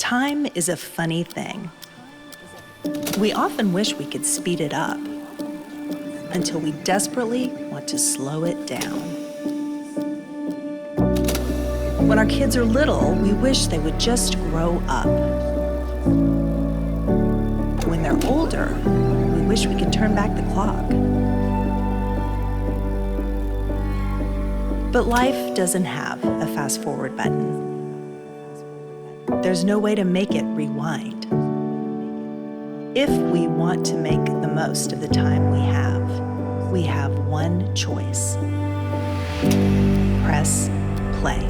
Time is a funny thing. We often wish we could speed it up until we desperately want to slow it down. When our kids are little, we wish they would just grow up. When they're older, we wish we could turn back the clock. But life doesn't have a fast forward button. There's no way to make it rewind. If we want to make the most of the time we have one choice. Press play.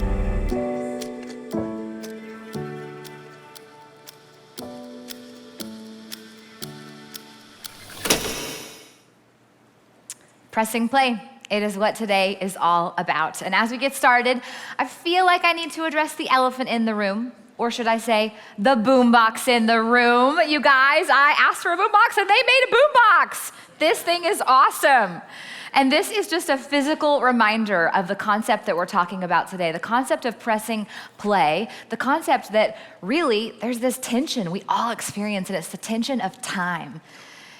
Pressing play. It is what today is all about. And as we get started, I feel like I need to address the elephant in the room, or should I say, the boombox in the room. You guys, I asked for a boombox and they made a boombox. This thing is awesome. And this is just a physical reminder of the concept that we're talking about today, the concept of pressing play, the concept that really there's this tension we all experience, and it's the tension of time.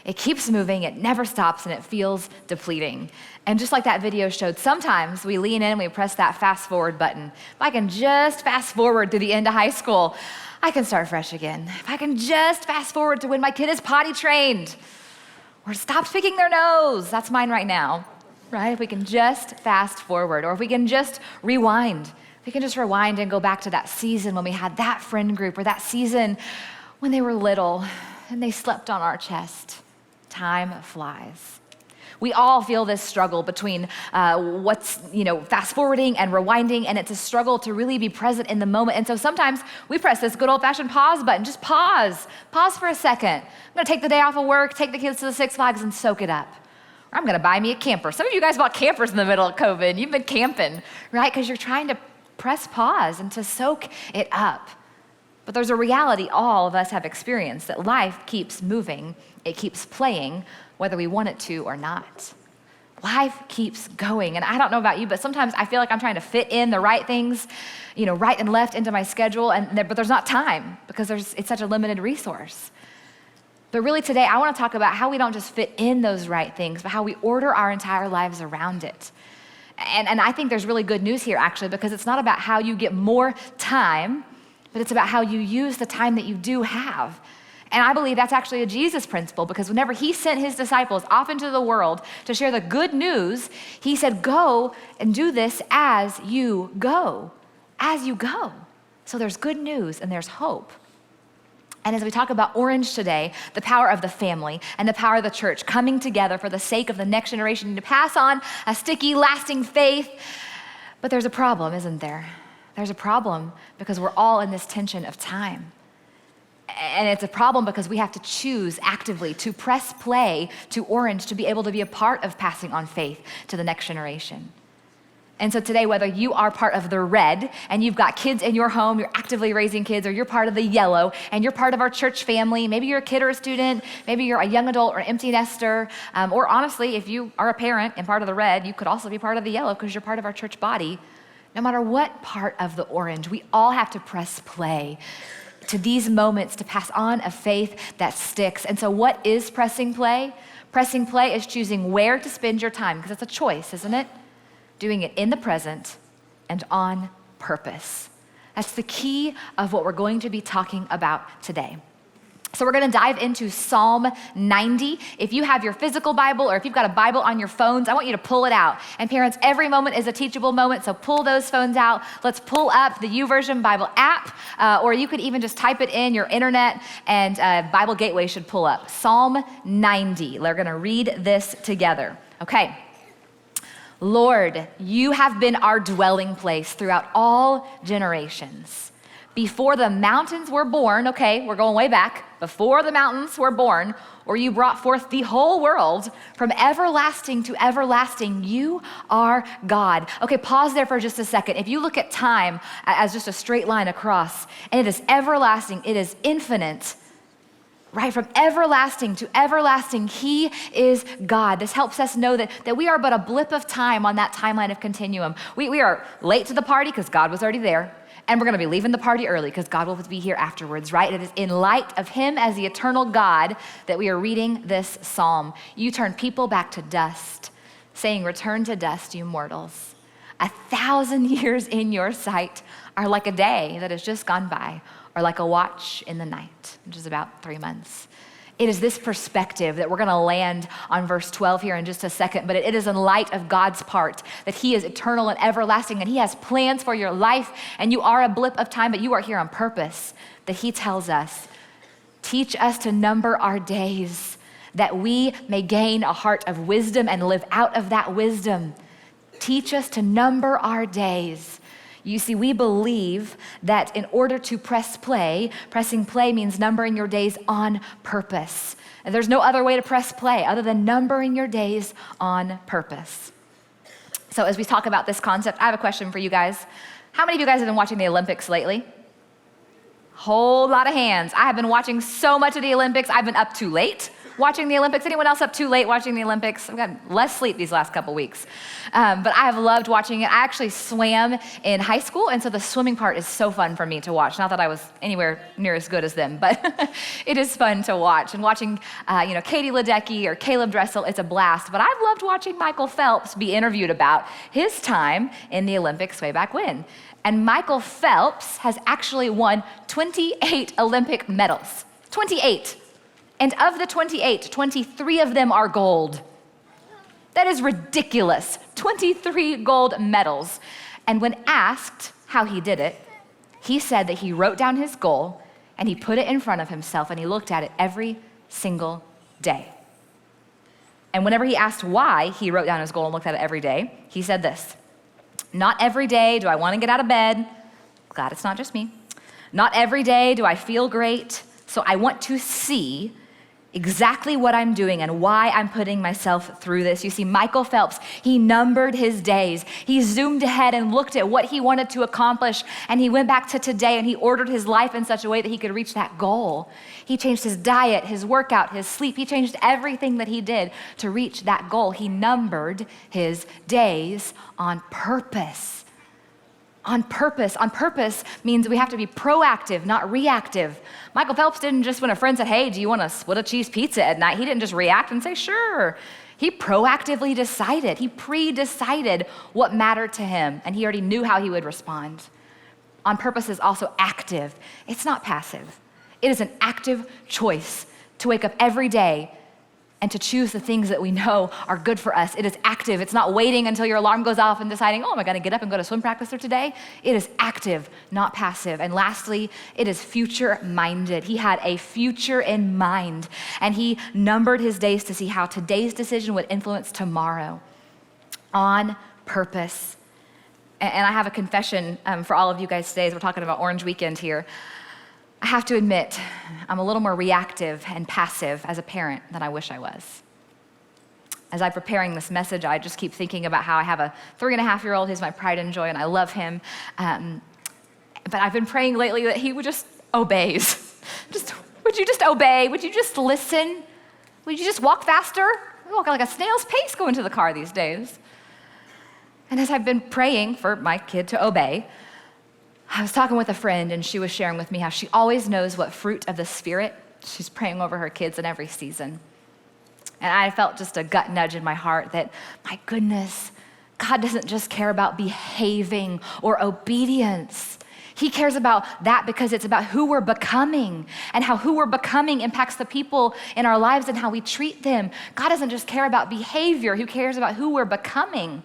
It keeps moving, it never stops, and it feels depleting. And just like that video showed, sometimes we lean in and we press that fast forward button. If I can just fast forward to the end of high school, I can start fresh again. If I can just fast forward to when my kid is potty trained or stops picking their nose, that's mine right now, right? If we can just fast forward, or if we can just rewind. If we can just rewind and go back to that season when we had that friend group, or that season when they were little and they slept on our chest. Time flies. We all feel this struggle between fast forwarding and rewinding, and it's a struggle to really be present in the moment. And so sometimes we press this good old-fashioned pause button. Just pause for a second. I'm gonna take the day off of work, take the kids to the Six Flags and soak it up. Or I'm gonna buy me a camper. Some of you guys bought campers in the middle of COVID. You've been camping, right? Because you're trying to press pause and to soak it up. But there's a reality all of us have experienced, that life keeps moving, it keeps playing, whether we want it to or not. Life keeps going, and I don't know about you, but sometimes I feel like I'm trying to fit in the right things, right and left into my schedule, but there's not time because it's such a limited resource. But really today, I want to talk about how we don't just fit in those right things, but how we order our entire lives around it. And I think there's really good news here, actually, because it's not about how you get more time, but it's about how you use the time that you do have. And I believe that's actually a Jesus principle, because whenever he sent his disciples off into the world to share the good news, he said, go and do this as you go. As you go. So there's good news and there's hope. And as we talk about Orange today, the power of the family and the power of the church coming together for the sake of the next generation to pass on a sticky, lasting faith. But there's a problem, isn't there? There's a problem because we're all in this tension of time. And it's a problem because we have to choose actively to press play to Orange to be able to be a part of passing on faith to the next generation. And so today, whether you are part of the red and you've got kids in your home, you're actively raising kids, or you're part of the yellow and you're part of our church family, maybe you're a kid or a student, maybe you're a young adult or an empty nester, or honestly, if you are a parent and part of the red, you could also be part of the yellow because you're part of our church body. No matter what part of the Orange, we all have to press play to these moments to pass on a faith that sticks. And so what is pressing play? Pressing play is choosing where to spend your time, because it's a choice, isn't it? Doing it in the present and on purpose. That's the key of what we're going to be talking about today. So we're gonna dive into Psalm 90. If you have your physical Bible or if you've got a Bible on your phones, I want you to pull it out. And parents, every moment is a teachable moment, so pull those phones out. Let's pull up the YouVersion Bible app, or you could even just type it in your internet, and Bible Gateway should pull up. Psalm 90, we're gonna read this together. Okay. Lord, you have been our dwelling place throughout all generations. Before the mountains were born, okay, we're going way back, before the mountains were born, or you brought forth the whole world, from everlasting to everlasting, you are God. Okay, pause there for just a second. If you look at time as just a straight line across, and it is everlasting, it is infinite, right? From everlasting to everlasting, he is God. This helps us know that we are but a blip of time on that timeline of continuum. We are late to the party because God was already there, and we're going to be leaving the party early because God will be here afterwards, right? It is in light of him as the eternal God that we are reading this psalm. You turn people back to dust, saying, return to dust, you mortals. 1,000 years in your sight are like a day that has just gone by, or like a watch in the night, which is about 3 months. It is this perspective that we're going to land on verse 12 here in just a second, but it is in light of God's part, that he is eternal and everlasting, and he has plans for your life, and you are a blip of time, but you are here on purpose, that he tells us, teach us to number our days, that we may gain a heart of wisdom and live out of that wisdom. Teach us to number our days. You see, we believe that in order to pressing play means numbering your days on purpose. And there's no other way to press play other than numbering your days on purpose. So as we talk about this concept, I have a question for you guys. How many of you guys have been watching the Olympics lately? Whole lot of hands. I have been watching so much of the Olympics. I've been up too late watching the Olympics. Anyone else up too late watching the Olympics? I've got less sleep these last couple weeks. But I have loved watching it. I actually swam in high school, and so the swimming part is so fun for me to watch. Not that I was anywhere near as good as them, but it is fun to watch. And watching Katie Ledecky or Caleb Dressel, it's a blast. But I've loved watching Michael Phelps be interviewed about his time in the Olympics way back when. And Michael Phelps has actually won 28 Olympic medals. 28. And of the 28, 23 of them are gold. That is ridiculous. 23 gold medals. And when asked how he did it, he said that he wrote down his goal and he put it in front of himself and he looked at it every single day. And whenever he asked why he wrote down his goal and looked at it every day, he said this: not every day do I want to get out of bed. Glad it's not just me. Not every day do I feel great. So I want to see exactly what I'm doing and why I'm putting myself through this. You see, Michael Phelps, he numbered his days. He zoomed ahead and looked at what he wanted to accomplish, and he went back to today and he ordered his life in such a way that he could reach that goal. He changed his diet, his workout, his sleep. He changed everything that he did to reach that goal. He numbered his days on purpose. On purpose. On purpose means we have to be proactive, not reactive. Michael Phelps didn't just, when a friend said, hey, do you want to split a cheese pizza at night? He didn't just react and say, sure. He proactively decided. He pre-decided what mattered to him, and he already knew how he would respond. On purpose is also active. It's not passive. It is an active choice to wake up every day and to choose the things that we know are good for us. It is active. It's not waiting until your alarm goes off and deciding, oh, am I going to get up and go to swim practice for today? It is active, not passive. And lastly, it is future-minded. He had a future in mind, and he numbered his days to see how today's decision would influence tomorrow. On purpose. And I have a confession for all of you guys today as we're talking about Orange Weekend here. I have to admit, I'm a little more reactive and passive as a parent than I wish I was. As I'm preparing this message, I just keep thinking about how I have a 3.5-year-old who's my pride and joy, and I love him. But I've been praying lately that he would just obey. Would you just obey? Would you just listen? Would you just walk faster? We walk like a snail's pace going to the car these days. And as I've been praying for my kid to obey, I was talking with a friend, and she was sharing with me how she always knows what fruit of the Spirit she's praying over her kids in every season. And I felt just a gut nudge in my heart that, my goodness, God doesn't just care about behaving or obedience. He cares about that because it's about who we're becoming and how who we're becoming impacts the people in our lives and how we treat them. God doesn't just care about behavior. He cares about who we're becoming.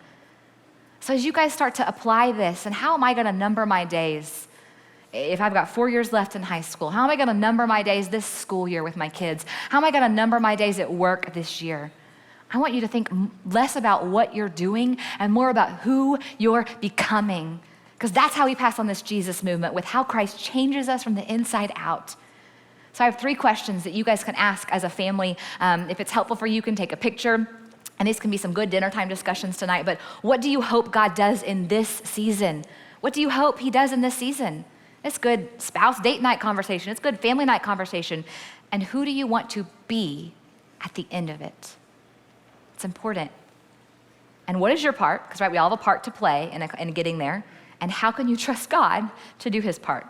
So as you guys start to apply this, and how am I going to number my days? If I've got 4 years left in high school, how am I going to number my days this school year with my kids? How am I going to number my days at work this year? I want you to think less about what you're doing and more about who you're becoming, because that's how we pass on this Jesus movement, with how Christ changes us from the inside out. So I have 3 questions that you guys can ask as a family. If it's helpful for you, you can take a picture. And these can be some good dinner time discussions tonight, but what do you hope God does in this season? What do you hope he does in this season? It's good spouse date night conversation. It's good family night conversation. And who do you want to be at the end of it? It's important. And what is your part? Because, right, we all have a part to play in getting there. And how can you trust God to do his part?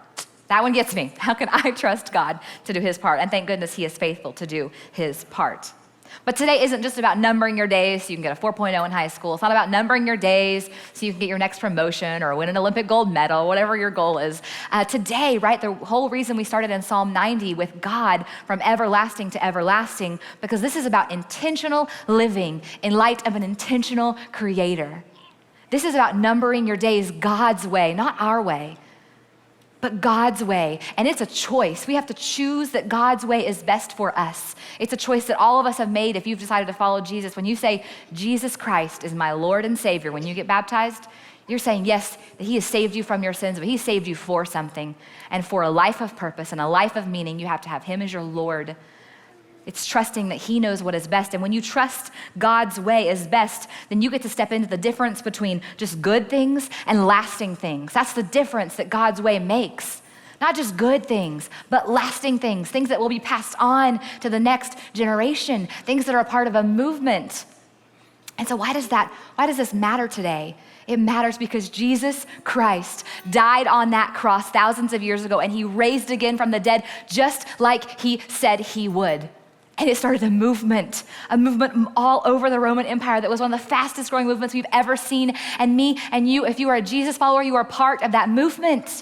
That one gets me. How can I trust God to do his part? And thank goodness he is faithful to do his part. But today isn't just about numbering your days so you can get a 4.0 in high school. It's not about numbering your days so you can get your next promotion or win an Olympic gold medal, whatever your goal is. Today, right, the whole reason we started in Psalm 90 with God from everlasting to everlasting, because this is about intentional living in light of an intentional creator. This is about numbering your days God's way, not our way, but God's way. And it's a choice. We have to choose that God's way is best for us. It's a choice that all of us have made if you've decided to follow Jesus. When you say, Jesus Christ is my Lord and Savior, when you get baptized, you're saying, yes, that he has saved you from your sins, but he saved you for something. And for a life of purpose and a life of meaning, you have to have him as your Lord. It's trusting that he knows what is best. And when you trust God's way is best, then you get to step into the difference between just good things and lasting things. That's the difference that God's way makes. Not just good things, but lasting things, things that will be passed on to the next generation, things that are a part of a movement. And so why does this matter today? It matters because Jesus Christ died on that cross thousands of years ago, and he raised again from the dead just like he said he would. And it started a movement all over the Roman Empire that was one of the fastest growing movements we've ever seen. And me and you, if you are a Jesus follower, you are part of that movement.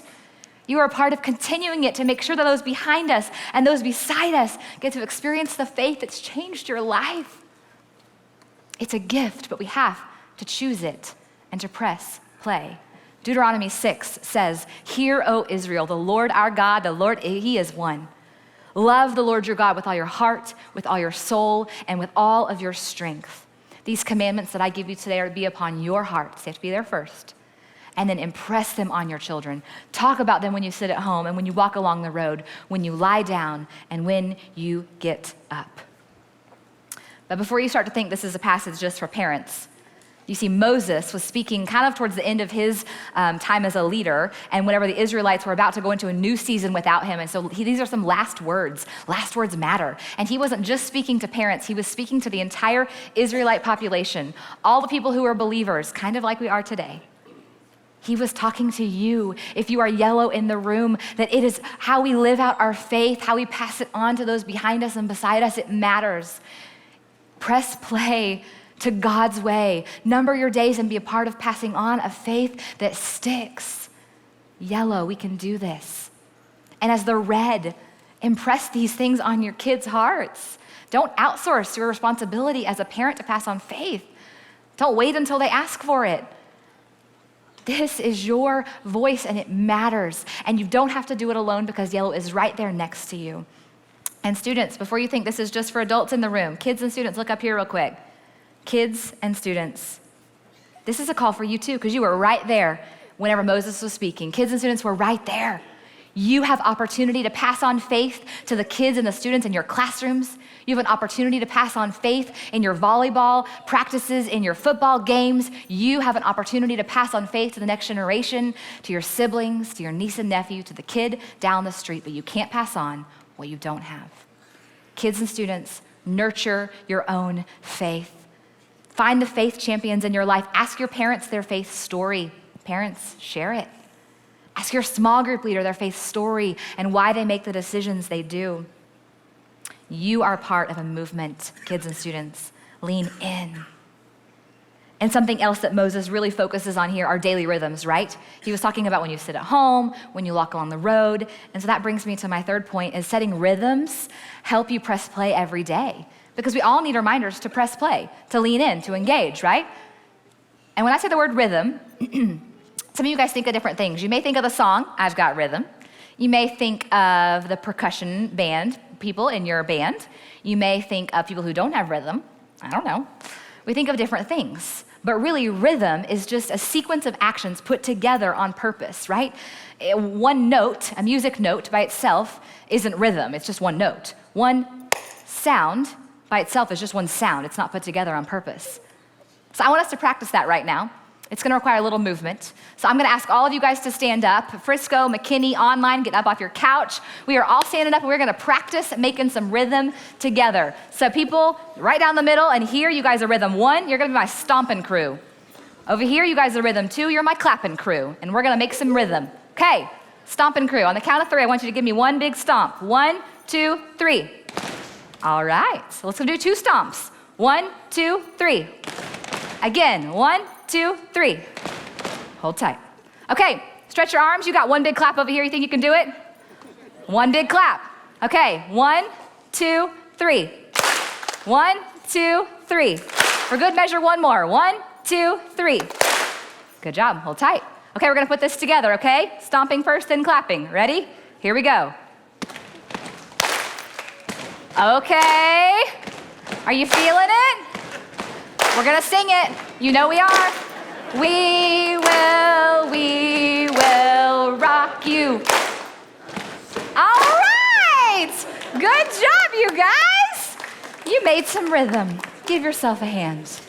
You are a part of continuing it to make sure that those behind us and those beside us get to experience the faith that's changed your life. It's a gift, but we have to choose it and to press play. Deuteronomy 6 says, "Hear, O Israel, the Lord our God, the Lord, he is one. Love the Lord your God with all your heart, with all your soul, and with all of your strength. These commandments that I give you today are to be upon your hearts." They have to be there first. And then impress them on your children. Talk about them when you sit at home and when you walk along the road, when you lie down, and when you get up. But before you start to think this is a passage just for parents, you see, Moses was speaking kind of towards the end of his time as a leader, and whenever the Israelites were about to go into a new season without him. And so these are some last words. Last words matter. And he wasn't just speaking to parents, he was speaking to the entire Israelite population, all the people who are believers, kind of like we are today. He was talking to you, if you are yellow in the room, that it is how we live out our faith, how we pass it on to those behind us and beside us. It matters. Press play to God's way. Number your days and be a part of passing on a faith that sticks. Yellow, we can do this. And as the red, impress these things on your kids' hearts. Don't outsource your responsibility as a parent to pass on faith. Don't wait until they ask for it. This is your voice and it matters. And you don't have to do it alone because yellow is right there next to you. And students, before you think this is just for adults in the room, kids and students, look up here real quick. Kids and students, this is a call for you too, because you were right there whenever Moses was speaking. Kids and students were right there. You have opportunity to pass on faith to the kids and the students in your classrooms. You have an opportunity to pass on faith in your volleyball practices, in your football games. You have an opportunity to pass on faith to the next generation, to your siblings, to your niece and nephew, to the kid down the street, but you can't pass on what you don't have. Kids and students, nurture your own faith. Find the faith champions in your life. Ask your parents their faith story. Parents, share it. Ask your small group leader their faith story and why they make the decisions they do. You are part of a movement, kids and students. Lean in. And something else that Moses really focuses on here are daily rhythms, right? He was talking about when you sit at home, when you walk along the road. And so that brings me to my third point, is setting rhythms help you press play every day. Because we all need reminders to press play, to lean in, to engage, right? And when I say the word rhythm, some of you guys think of different things. You may think of the song, I've Got Rhythm. You may think of the percussion band, people in your band. You may think of people who don't have rhythm. I don't know. We think of different things. But really, rhythm is just a sequence of actions put together on purpose, right? One note, a music note by itself, isn't rhythm. It's just one note. One sound by itself is just one sound. It's not put together on purpose. So I want us to practice that right now. It's gonna require a little movement. So I'm gonna ask all of you guys to stand up. Frisco, McKinney, online, get up off your couch. We are all standing up and we're gonna practice making some rhythm together. So people, right down the middle, and here you guys are rhythm 1, you're gonna be my stomping crew. Over here, you guys are rhythm 2, you're my clapping crew, and we're gonna make some rhythm. Okay, stomping crew. On the count of 3, I want you to give me one big stomp. 1, 2, 3. All right, so let's go do 2 stomps. 1, 2, 3. Again, 1, 2, 3. Hold tight. Okay, stretch your arms. You got one big clap over here. You think you can do it? One big clap. Okay, 1, 2, 3. 1, 2, 3. For good measure, one more. 1, 2, 3. Good job, hold tight. Okay, we're gonna put this together, okay? Stomping first, then clapping. Ready? Here we go. Okay, are you feeling it? We're gonna sing it. You know we are. We will rock you. All right, good job, you guys. You made some rhythm. Give yourself a hand.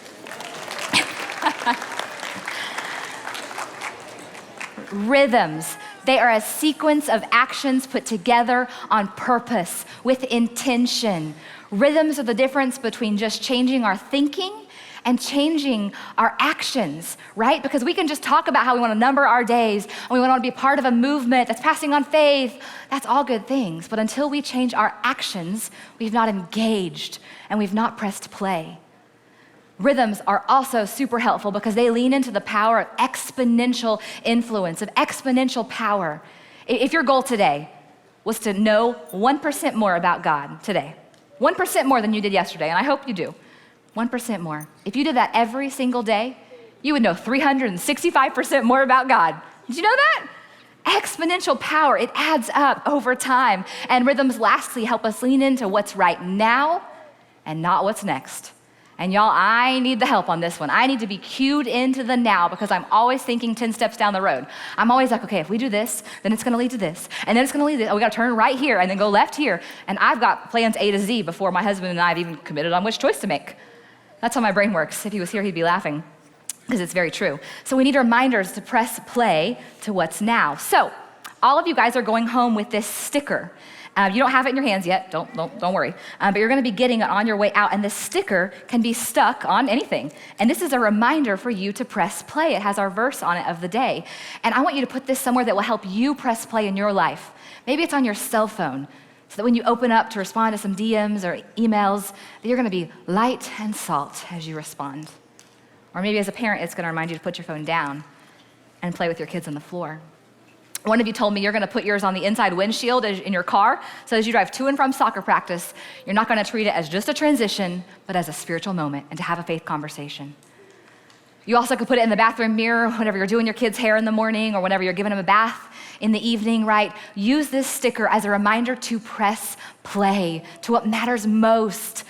Rhythms. They are a sequence of actions put together on purpose, with intention. Rhythms are the difference between just changing our thinking and changing our actions, right? Because we can just talk about how we want to number our days, and we want to be part of a movement that's passing on faith. That's all good things. But until we change our actions, we've not engaged and we've not pressed play. Rhythms are also super helpful because they lean into the power of exponential influence, of exponential power. If your goal today was to know 1% more about God today, 1% more than you did yesterday, and I hope you do, 1% more. If you did that every single day, you would know 365% more about God. Did you know that? Exponential power, it adds up over time. And rhythms lastly help us lean into what's right now and not what's next. And y'all, I need the help on this one. I need to be cued into the now because I'm always thinking 10 steps down the road. I'm always like, okay, if we do this, then it's gonna lead to this, and then it's gonna lead to this. Oh, we gotta turn right here and then go left here. And I've got plans A to Z before my husband and I have even committed on which choice to make. That's how my brain works. If he was here, he'd be laughing because it's very true. So we need reminders to press play to what's now. So all of you guys are going home with this sticker. You don't have it in your hands yet, don't worry. But you're gonna be getting it on your way out, and this sticker can be stuck on anything. And this is a reminder for you to press play. It has our verse on it of the day. And I want you to put this somewhere that will help you press play in your life. Maybe it's on your cell phone, so that when you open up to respond to some DMs or emails, that you're gonna be light and salt as you respond. Or maybe as a parent, it's gonna remind you to put your phone down and play with your kids on the floor. One of you told me you're gonna put yours on the inside windshield in your car, so as you drive to and from soccer practice, you're not gonna treat it as just a transition, but as a spiritual moment and to have a faith conversation. You also could put it in the bathroom mirror whenever you're doing your kids' hair in the morning or whenever you're giving them a bath in the evening, right? Use this sticker as a reminder to press play to what matters most,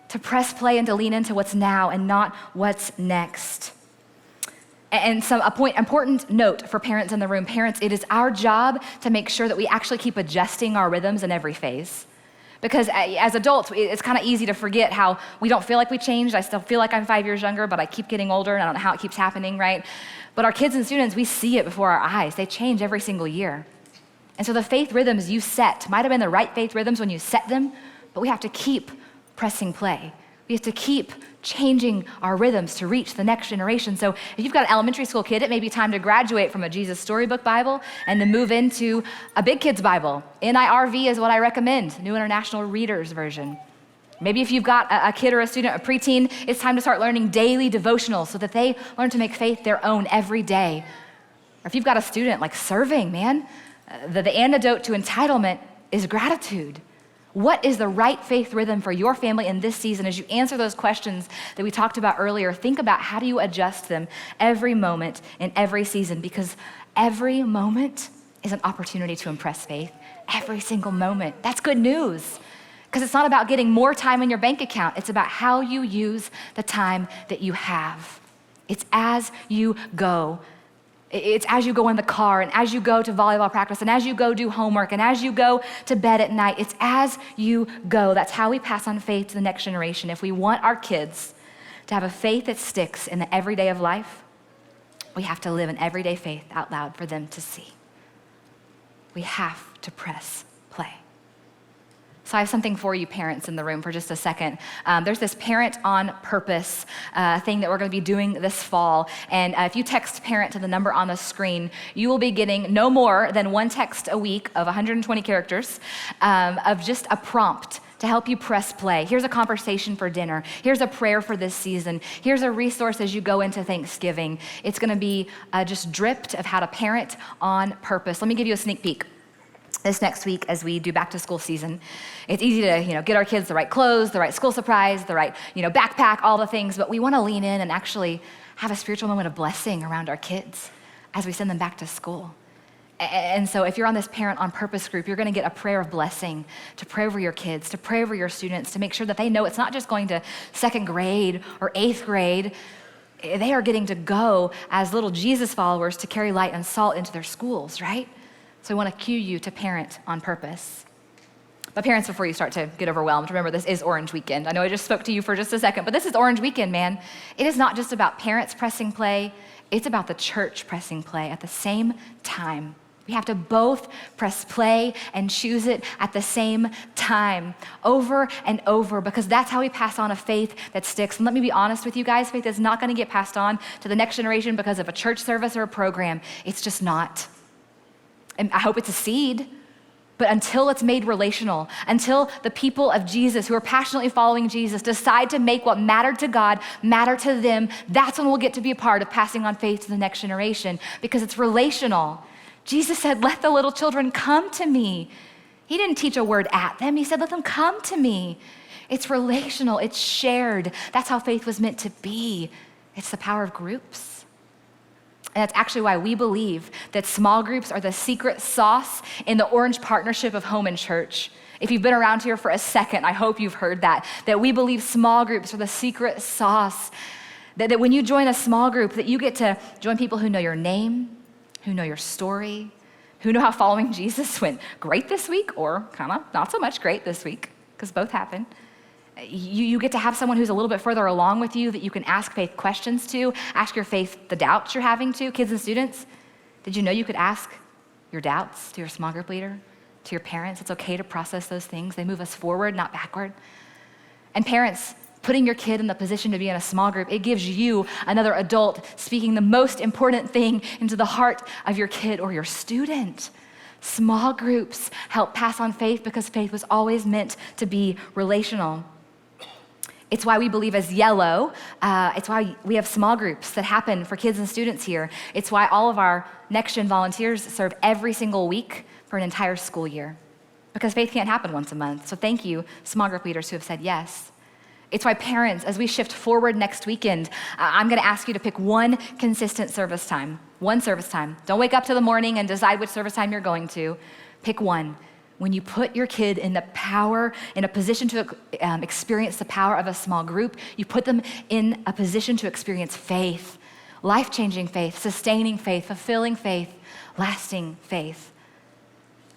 to press play and to lean into what's now and not what's next. And important note for parents in the room. Parents, it is our job to make sure that we actually keep adjusting our rhythms in every phase. Because as adults, it's kind of easy to forget how we don't feel like we changed. I still feel like I'm 5 years younger, but I keep getting older and I don't know how it keeps happening, right? But our kids and students, we see it before our eyes. They change every single year. And so the faith rhythms you set might have been the right faith rhythms when you set them, but we have to keep pressing play. We have to keep changing our rhythms to reach the next generation. So if you've got an elementary school kid, it may be time to graduate from a Jesus Storybook Bible and to move into a Big Kids Bible. NIRV is what I recommend, New International Reader's Version. Maybe if you've got a kid or a student, a preteen, it's time to start learning daily devotionals so that they learn to make faith their own every day. Or if you've got a student, like serving, man, the antidote to entitlement is gratitude. What is the right faith rhythm for your family in this season? As you answer those questions that we talked about earlier, think about how do you adjust them every moment in every season, because every moment is an opportunity to impress faith. Every single moment. That's good news, because it's not about getting more time in your bank account. It's about how you use the time that you have. It's as you go. It's as you go in the car and as you go to volleyball practice and as you go do homework and as you go to bed at night. It's as you go. That's how we pass on faith to the next generation. If we want our kids to have a faith that sticks in the everyday of life, We have to live an everyday faith out loud for them to see. We have to press play. So I have something for you parents in the room for just a second. There's this Parent on Purpose thing that we're going to be doing this fall. And if you text parent to the number on the screen, you will be getting no more than one text a week of 120 characters of just a prompt to help you press play. Here's a conversation for dinner. Here's a prayer for this season. Here's a resource as you go into Thanksgiving. It's going to be just dripped of how to parent on purpose. Let me give you a sneak peek. This next week, as we do back to school season, it's easy to get our kids the right clothes, the right school supplies, the right backpack, all the things, but we want to lean in and actually have a spiritual moment of blessing around our kids as we send them back to school. And so if you're on this Parent on Purpose group, you're going to get a prayer of blessing to pray over your kids, to pray over your students, to make sure that they know it's not just going to second grade or eighth grade. They are getting to go as little Jesus followers to carry light and salt into their schools, right? So we want to cue you to Parent on Purpose. But parents, before you start to get overwhelmed, remember this is Orange Weekend. I know I just spoke to you for just a second, but this is Orange Weekend, man. It is not just about parents pressing play. It's about the church pressing play at the same time. We have to both press play and choose it at the same time, over and over, because that's how we pass on a faith that sticks. And let me be honest with you guys, faith is not going to get passed on to the next generation because of a church service or a program. It's just not. And I hope it's a seed, but until it's made relational, until the people of Jesus who are passionately following Jesus decide to make what mattered to God matter to them, that's when we'll get to be a part of passing on faith to the next generation, because it's relational. Jesus said, let the little children come to me. He didn't teach a word at them. He said, let them come to me. It's relational, it's shared. That's how faith was meant to be. It's the power of groups. And that's actually why we believe that small groups are the secret sauce in the Orange partnership of home and church. If you've been around here for a second, I hope you've heard that we believe small groups are the secret sauce. That when you join a small group, that you get to join people who know your name, who know your story, who know how following Jesus went great this week or kind of not so much great this week, because both happen. You get to have someone who's a little bit further along with you that you can ask faith questions to, ask your faith the doubts you're having to. Kids and students, did you know you could ask your doubts to your small group leader, to your parents? It's okay to process those things. They move us forward, not backward. And parents, putting your kid in the position to be in a small group, it gives you another adult speaking the most important thing into the heart of your kid or your student. Small groups help pass on faith because faith was always meant to be relational. It's why we believe as Yellow, it's why we have small groups that happen for kids and students here. It's why all of our Next Gen volunteers serve every single week for an entire school year, because faith can't happen once a month. So thank you, small group leaders who have said yes. It's why parents, as we shift forward next weekend, I'm going to ask you to pick one consistent service time. One service time. Don't wake up to the morning and decide which service time you're going to. Pick one. When you put your kid in a position to experience the power of a small group, you put them in a position to experience faith, life-changing faith, sustaining faith, fulfilling faith, lasting faith.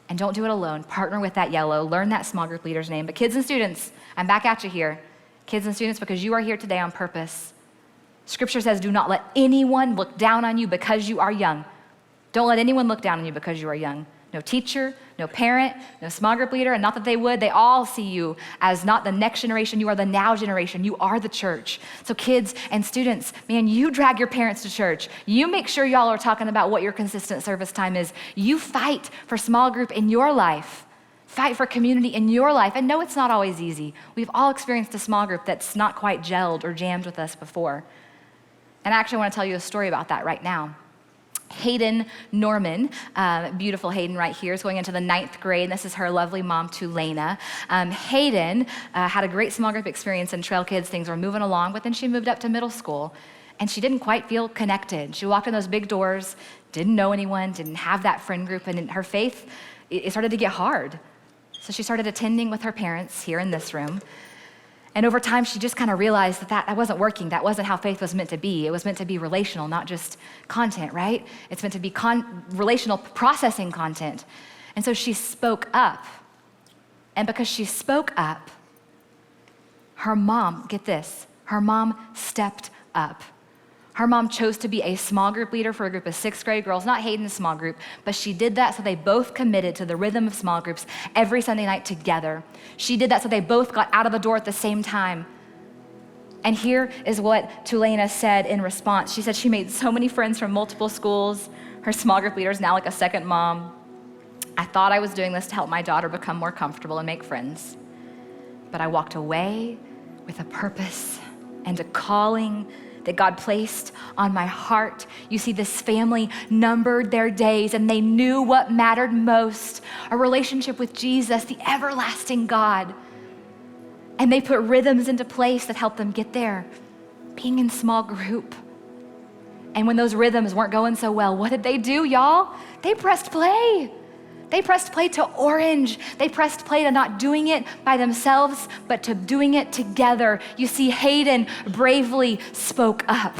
And don't do it alone. Partner with that Yellow. Learn that small group leader's name. But kids and students, I'm back at you here. Kids and students, because you are here today on purpose. Scripture says, do not let anyone look down on you because you are young. Don't let anyone look down on you because you are young. No teacher, no parent, no small group leader, and not that they would. They all see you as not the next generation. You are the now generation. You are the church. So kids and students, man, you drag your parents to church. You make sure y'all are talking about what your consistent service time is. You fight for small group in your life. Fight for community in your life. And no, it's not always easy. We've all experienced a small group that's not quite gelled or jammed with us before. And I actually want to tell you a story about that right now. Hayden Norman, beautiful Hayden right here, is going into the 9th grade. And this is her lovely mom, Tulana. Hayden had a great small group experience in Trail Kids. Things were moving along, but then she moved up to middle school, and she didn't quite feel connected. She walked in those big doors, didn't know anyone, didn't have that friend group, and in her faith, it started to get hard. So she started attending with her parents here in this room. And over time, she just kind of realized that wasn't working. That wasn't how faith was meant to be. It was meant to be relational, not just content, right? It's meant to be relational, processing content. And so she spoke up. And because she spoke up, her mom, get this, her mom stepped up. Her mom chose to be a small group leader for a group of 6th grade girls, not Hayden's small group, but she did that so they both committed to the rhythm of small groups every Sunday night together. She did that so they both got out of the door at the same time. And here is what Tulena said in response. She said she made so many friends from multiple schools. Her small group leader is now like a second mom. I thought I was doing this to help my daughter become more comfortable and make friends. But I walked away with a purpose and a calling that God placed on my heart. You see, this family numbered their days and they knew what mattered most, a relationship with Jesus, the everlasting God. And they put rhythms into place that helped them get there, being in small group. And when those rhythms weren't going so well, what did they do, y'all? They pressed play. They pressed play to Orange. They pressed play to not doing it by themselves, but to doing it together. You see, Hayden bravely spoke up,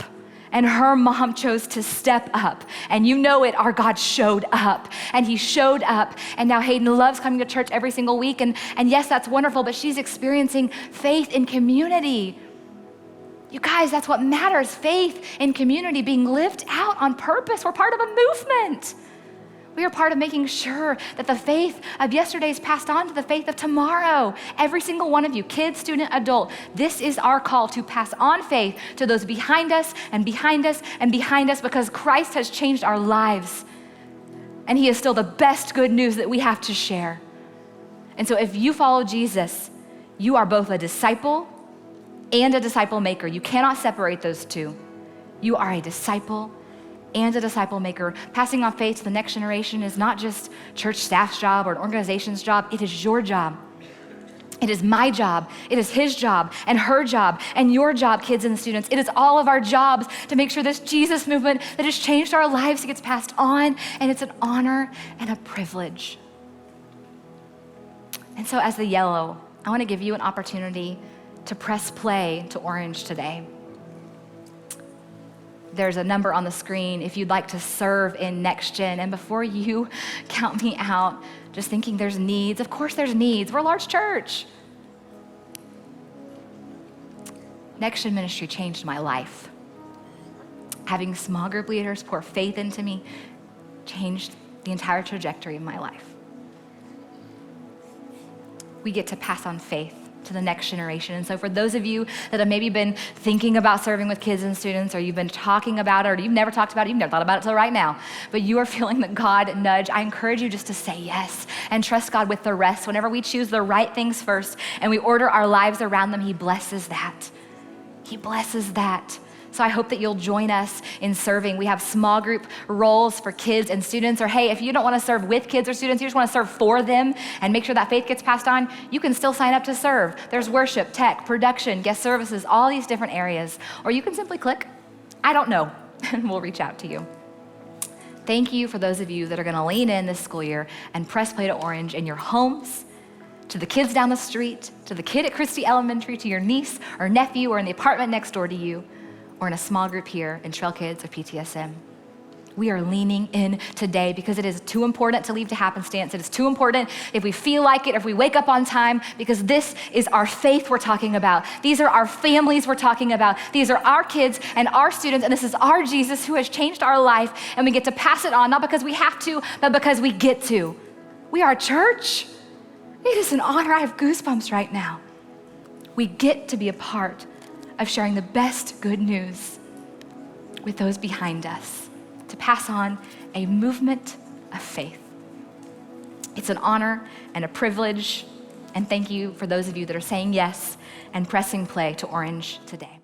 and her mom chose to step up. And you know it, our God showed up, and he showed up. And now Hayden loves coming to church every single week. And yes, that's wonderful, but she's experiencing faith in community. You guys, that's what matters, faith in community, being lived out on purpose. We're part of a movement. We are part of making sure that the faith of yesterday is passed on to the faith of tomorrow. Every single one of you, kid, student, adult, this is our call to pass on faith to those behind us and behind us and behind us, because Christ has changed our lives. And he is still the best good news that we have to share. And so if you follow Jesus, you are both a disciple and a disciple maker. You cannot separate those two. You are a disciple and a disciple maker. Passing on faith to the next generation is not just church staff's job or an organization's job. It is your job. It is my job. It is his job and her job and your job, kids and students. It is all of our jobs to make sure this Jesus movement that has changed our lives gets passed on, and it's an honor and a privilege. And so as the yellow, I want to give you an opportunity to press play to Orange today. There's a number on the screen if you'd like to serve in Next Gen. And before you count me out, just thinking there's needs. Of course there's needs. We're a large church. Next Gen ministry changed my life. Having small group leaders pour faith into me changed the entire trajectory of my life. We get to pass on faith to the next generation. And so for those of you that have maybe been thinking about serving with kids and students, or you've been talking about it, or you've never talked about it, you've never thought about it till right now, but you are feeling that God nudge, I encourage you just to say yes and trust God with the rest. Whenever we choose the right things first and we order our lives around them, he blesses that. He blesses that. So I hope that you'll join us in serving. We have small group roles for kids and students, or hey, if you don't want to serve with kids or students, you just want to serve for them and make sure that faith gets passed on, you can still sign up to serve. There's worship, tech, production, guest services, all these different areas. Or you can simply click, I don't know, and we'll reach out to you. Thank you for those of you that are going to lean in this school year and press play to Orange in your homes, to the kids down the street, to the kid at Christie Elementary, to your niece or nephew, or in the apartment next door to you, or in a small group here in Trail Kids or PTSM. We are leaning in today because it is too important to leave to happenstance. It is too important if we feel like it, if we wake up on time, because this is our faith we're talking about. These are our families we're talking about. These are our kids and our students, and this is our Jesus who has changed our life, and we get to pass it on, not because we have to, but because we get to. We are a church. It is an honor. I have goosebumps right now. We get to be a part of sharing the best good news with those behind us, to pass on a movement of faith. It's an honor and a privilege, and thank you for those of you that are saying yes and pressing play to Orange today.